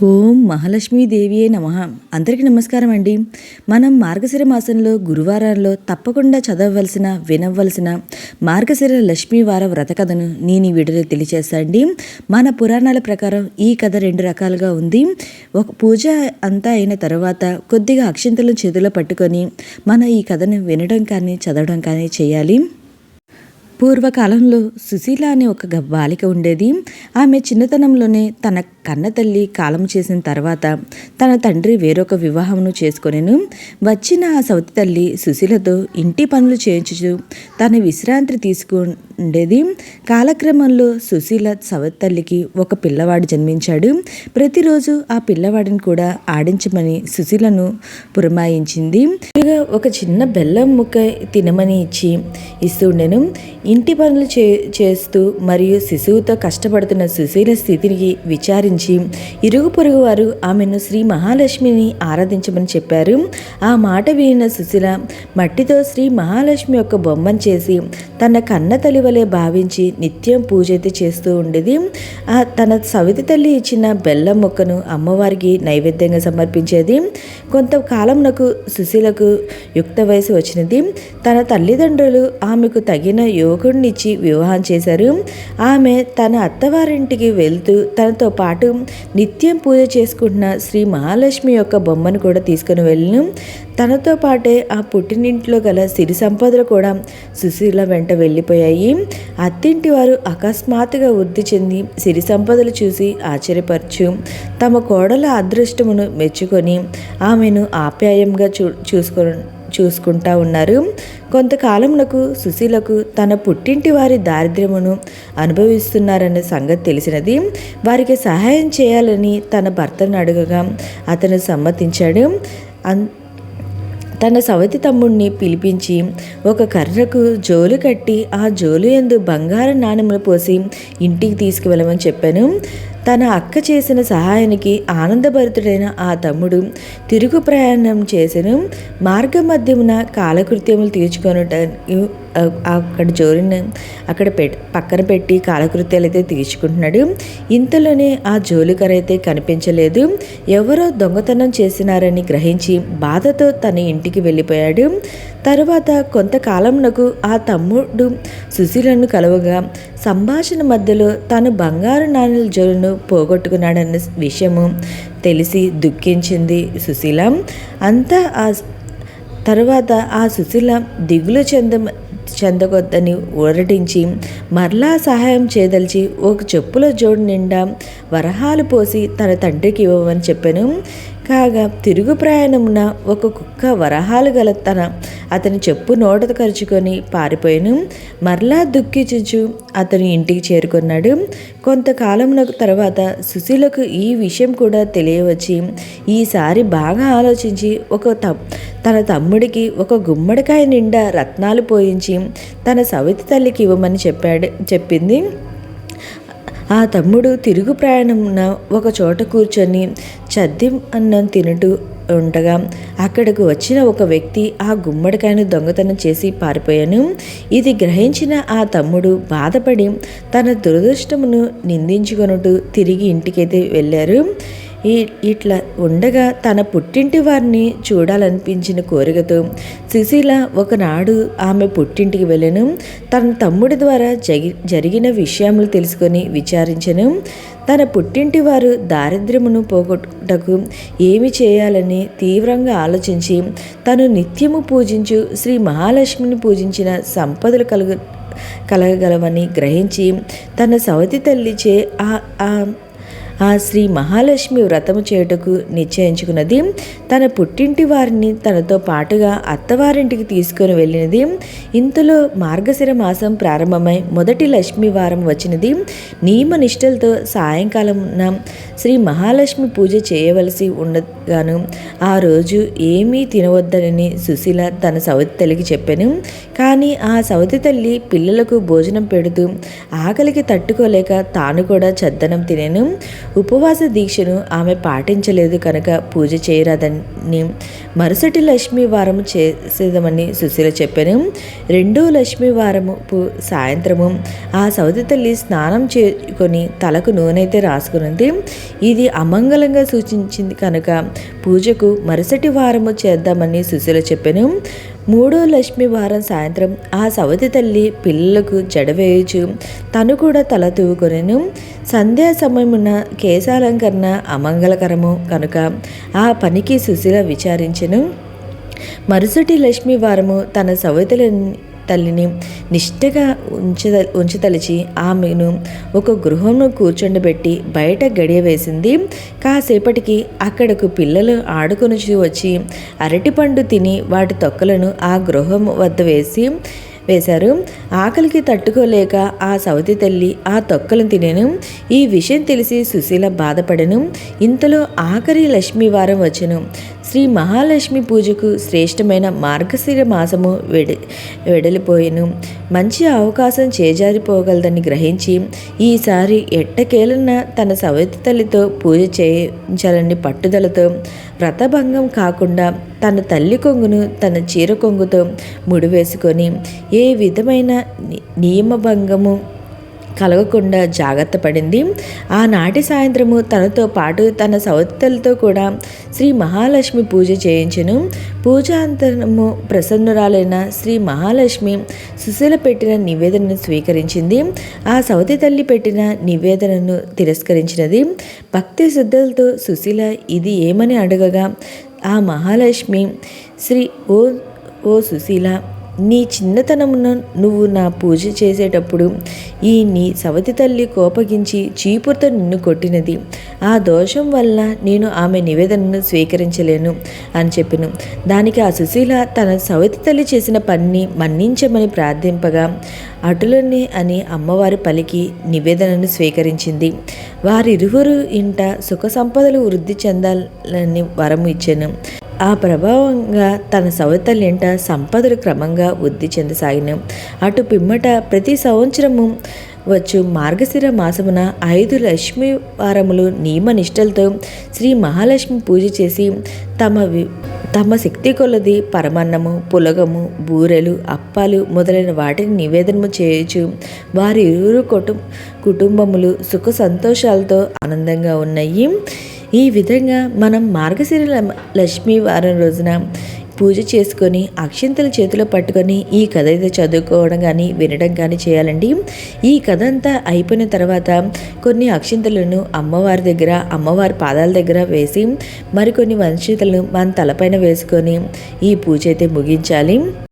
ఓం మహాలక్ష్మీదేవియే నమః. అందరికీ నమస్కారం అండి. మనం మార్గశిర మాసంలో గురువారాల్లో తప్పకుండా చదవవలసిన వినవలసిన మార్గశిర లక్ష్మీవార వ్రత కథను నేను ఈ వీడియోలో తెలియజేస్తాను అండి. మన పురాణాల ప్రకారం ఈ కథ రెండు రకాలుగా ఉంది. ఒక పూజ అంతా అయిన తర్వాత కొద్దిగా అక్షింతలను చేతిలో పట్టుకొని మన ఈ కథను వినడం కానీ చదవడం కానీ చేయాలి. పూర్వకాలంలో సుశీల అనే ఒక బాలిక ఉండేది. ఆమె చిన్నతనంలోనే తన కన్న తల్లి కాలం చేసిన తర్వాత తన తండ్రి వేరొక వివాహమును చేసుకొనెను. వచ్చిన ఆ సవతి తల్లి సుశీలతో ఇంటి పనులు చేయించుచు తన విశ్రాంతి తీసుకుండేది. కాలక్రమంలో సుశీల సవతి తల్లికి ఒక పిల్లవాడు జన్మించాడు. ప్రతిరోజు ఆ పిల్లవాడిని కూడా ఆడించమని సుశీలను పురమాయించింది. ఒక చిన్న బెల్లం ముక్క తినమని ఇస్తుండెను. ఇంటి పనులు చేస్తూ మరియు శిశువుతో కష్టపడుతున్న సుశీల స్థితిని విచారించి ఇరుగు పొరుగు వారు ఆమెను శ్రీ మహాలక్ష్మిని ఆరాధించమని చెప్పారు. ఆ మాట వినిన సుశీల మట్టితో శ్రీ మహాలక్ష్మి యొక్క బొమ్మను చేసి తన కన్న తల్లి వలె భావించి నిత్యం పూజ అయితే చేస్తూ ఉండేది. తన సవితి తల్లి ఇచ్చిన బెల్లం మొక్కను అమ్మవారికి నైవేద్యంగా సమర్పించేది. కొంతకాలంనకు సుశీలకు యుక్త వయసు వచ్చినది. తన తల్లిదండ్రులు ఆమెకు తగిన యువకుడినిచ్చి వివాహం చేశారు. ఆమె తన అత్తవారింటికి వెళ్తూ తనతో పాటు నిత్యం పూజ చేసుకుంటున్న శ్రీ మహాలక్ష్మి యొక్క బొమ్మను కూడా తీసుకుని వెళ్ళను. తనతో పాటే ఆ పుట్టినింట్లో గల సిరి సంపదలు కూడా సుశీల వెంట వెళ్ళిపోయాయి. అత్తింటి వారు అకస్మాత్తుగా వృద్ధి చెంది సిరి సంపదలు చూసి ఆశ్చర్యపరచు తమ కోడల అదృష్టమును మెచ్చుకొని ఆమెను ఆప్యాయంగా చూసుకుంటా ఉన్నారు. కొంతకాలమునకు సుశీలకు తన పుట్టింటి వారి దారిద్ర్యమును అనుభవిస్తున్నారనే సంగతి తెలిసినది. వారికి సహాయం చేయాలని తన భర్తను అడగగా అతను సమ్మతించాడు. తన సవతి తమ్ముడిని పిలిపించి ఒక కర్రకు జోలు కట్టి ఆ జోలు యందు బంగారు నాణెములు పోసి ఇంటికి తీసుకువెళ్ళమని చెప్పాను. తన అక్క చేసిన సహాయానికి ఆనందభరితుడైన ఆ తమ్ముడు తిరుగు ప్రయాణం చేసెను. మార్గ మధ్యమున కాలకృత్యములు తీర్చుకొనటానికి అక్కడ జోలిని పక్కన పెట్టి కాలకృత్యాలు అయితే తీర్చుకుంటున్నాడు. ఇంతలోనే ఆ జోలికర అయితే కనిపించలేదు. ఎవరో దొంగతనం చేసినారని గ్రహించి బాధతో తన ఇంటికి వెళ్ళిపోయాడు. తరువాత కొంతకాలంనకు ఆ తమ్ముడు సుశీలను కలవగా సంభాషణ మధ్యలో తాను బంగారు నాణెల జోలును పోగొట్టుకున్నాడన్న విషయము తెలిసి దుఃఖించింది సుశీల. అంతా తర్వాత ఆ సుశీల దిగులు చెందకొద్దని ఊరటించి మరలా సహాయం చేయదలిచి ఒక చెప్పుల జోడు నిండా వరహాలు పోసి తన తండ్రికి ఇవ్వమని చెప్పాను. కాగా తిరుగు ప్రయాణమున ఒక కుక్క వరహాలు గల అతని చెప్పు నోట కరుచుకొని పారిపోయాను. మరలా దుఃఖించు అతను ఇంటికి చేరుకున్నాడు. కొంతకాలమున తర్వాత సుశీలకు ఈ విషయం కూడా తెలియవచ్చి ఈసారి బాగా ఆలోచించి తన తమ్ముడికి ఒక గుమ్మడికాయ నిండా రత్నాలు పోయించి తన సవితి తల్లికి ఇవ్వమని చెప్పింది. ఆ తమ్ముడు తిరుగు ప్రయాణమున ఒక చోట కూర్చొని చద్ది అన్నం తింటూ ఉండగా అక్కడకు వచ్చిన ఒక వ్యక్తి ఆ గుమ్మడికాయను దొంగతనం చేసి పారిపోయాను. ఇది గ్రహించిన ఆ తమ్ముడు బాధపడి తన దురదృష్టమును నిందించుకొనుటూ తిరిగి ఇంటికైతే వెళ్ళారు. ఇట్లా ఉండగా తన పుట్టింటి వారిని చూడాలనిపించిన కోరికతో సుశీల ఒకనాడు ఆమె పుట్టింటికి వెళ్ళను. తన తమ్ముడి ద్వారా జరిగిన విషయములు తెలుసుకొని విచారించను. తన పుట్టింటి వారు దారిద్ర్యమును పోగొట్టుటకు ఏమి చేయాలని తీవ్రంగా ఆలోచించి తను నిత్యము పూజించు శ్రీ మహాలక్ష్మిని పూజించిన సంపదలు కలగగలవని గ్రహించి తన సవతి తల్లిచే ఆ శ్రీ మహాలక్ష్మి వ్రతము చేయుటకు నిశ్చయించుకున్నది. తన పుట్టింటి వారిని తనతో పాటుగా అత్తవారింటికి తీసుకొని వెళ్ళినది. ఇంతలో మార్గశిర మాసం ప్రారంభమై మొదటి లక్ష్మీ వారం వచ్చినది. నియమ నిష్టలతో సాయంకాలమున శ్రీ మహాలక్ష్మి పూజ చేయవలసి ఉండగాను ఆ రోజు ఏమీ తినవద్దనని సుశీల తన సవతి తల్లికి చెప్పాను. కానీ ఆ సవతి తల్లి పిల్లలకు భోజనం పెడుతూ ఆకలికి తట్టుకోలేక తాను కూడా చద్దనం తినేను. ఉపవాస దీక్షను ఆమె పాటించలేదు కనుక పూజ చేయరాదని మరుసటి లక్ష్మీ వారము చేసేదమని సుశీల చెప్పాను. రెండో లక్ష్మీ వారము సాయంత్రము ఆ సవతి తల్లి స్నానం చేసుకొని తలకు నూనె అయితే రాసుకున్నది. ఇది అమంగళంగా సూచించింది కనుక పూజకు మరుసటి వారము చేద్దామని సుశీల చెప్పాను. మూడో లక్ష్మీ వారం సాయంత్రం ఆ సవతి తల్లి పిల్లలకు జడవేయచు తను కూడా తల తూవుకొనెను. సంధ్యా సమయమున కేశాలంకరణ అమంగళకరము కనుక ఆ పనికి సుశీల విచారించెను. మరుసటి లక్ష్మీ వారము తన సవతి తల్లిని నిష్ఠగా ఉంచతలిచి ఆమెను ఒక గృహంలో కూర్చొండబెట్టి బయట గడియ వేసింది. కాసేపటికి అక్కడకు పిల్లలు ఆడుకొని వచ్చి అరటిపండు తిని వాటి తొక్కలను ఆ గృహం వద్ద వేశారు. ఆకలికి తట్టుకోలేక ఆ సవతి తల్లి ఆ తొక్కలను తినెను. ఈ విషయం తెలిసి సుశీల బాధపడెను. ఇంతలో ఆఖరి లక్ష్మీవారం వచ్చెను. శ్రీ మహాలక్ష్మి పూజకు శ్రేష్టమైన మార్గశిర మాసము వెడలిపోయెను. మంచి అవకాశం చేజారిపోగలదని గ్రహించి ఈసారి ఎట్టకేలన తన సవతి తల్లితో పూజ చేయించాలని పట్టుదలతో వ్రతభంగం కాకుండా తన తల్లి కొంగును తన చీర కొంగుతో ముడివేసుకొని ఏ విధమైన నియమభంగము కలగకుండా జాగ్రత్త పడింది. ఆనాటి సాయంత్రము తనతో పాటు తన సవతితో కూడా శ్రీ మహాలక్ష్మి పూజ చేయించెను. పూజాంతరము ప్రసన్నురాలైన శ్రీ మహాలక్ష్మి సుశీల పెట్టిన నివేదనను స్వీకరించింది. ఆ సవతి తల్లి పెట్టిన నివేదనను తిరస్కరించినది. భక్తి శ్రద్ధలతో సుశీల ఇది ఏమని అడగగా ఆ మహాలక్ష్మి ఓ సుశీల, నీ చిన్నతనమున నువ్వు నా పూజ చేసేటప్పుడు నీ సవతి తల్లి కోపగించి చీపురుతో నిన్ను కొట్టినది. ఆ దోషం వల్ల నేను ఆమె నివేదనను స్వీకరించలేను అని చెప్పిను. దానికి ఆ సుశీల తన సవతి తల్లి చేసిన పనిని మన్నించమని ప్రార్థింపగా అటులనే అని అమ్మవారి పలికి నివేదనను స్వీకరించింది. వారిరువురు ఇంట సుఖ సంపదలు వృద్ధి చెందాలని వరము ఇచ్చాను. ఆ ప్రభావంగా తన సవతల్లింట సంపదలు క్రమంగా వృద్ధి చెందసాగిన. అటు పిమ్మట ప్రతి సంవత్సరము వచ్చు మార్గశిర మాసమున 5 లక్ష్మీ వారములు నియమనిష్టలతో శ్రీ మహాలక్ష్మి పూజ చేసి తమ శక్తి కొలది పరమన్నము, పులగము, బూరెలు, అప్పాలు మొదలైన వాటిని నివేదనము చేయొచ్చు. వారి ఇరువురు కుటుంబములు సుఖ సంతోషాలతో ఆనందంగా ఉన్నాయి. ఈ విధంగా మనం మార్గశిర లక్ష్మీ వారం రోజున పూజ చేసుకొని అక్షింతలు చేతిలో పట్టుకొని ఈ కథ అయితే చదువుకోవడం కానీ వినడం కానీ చేయాలండి. ఈ కథ అంతా అయిపోయిన తర్వాత కొన్ని అక్షింతలను అమ్మవారి పాదాల దగ్గర వేసి మరికొన్ని వంశీతలను మన తలపైన వేసుకొని ఈ పూజ అయితే ముగించాలి.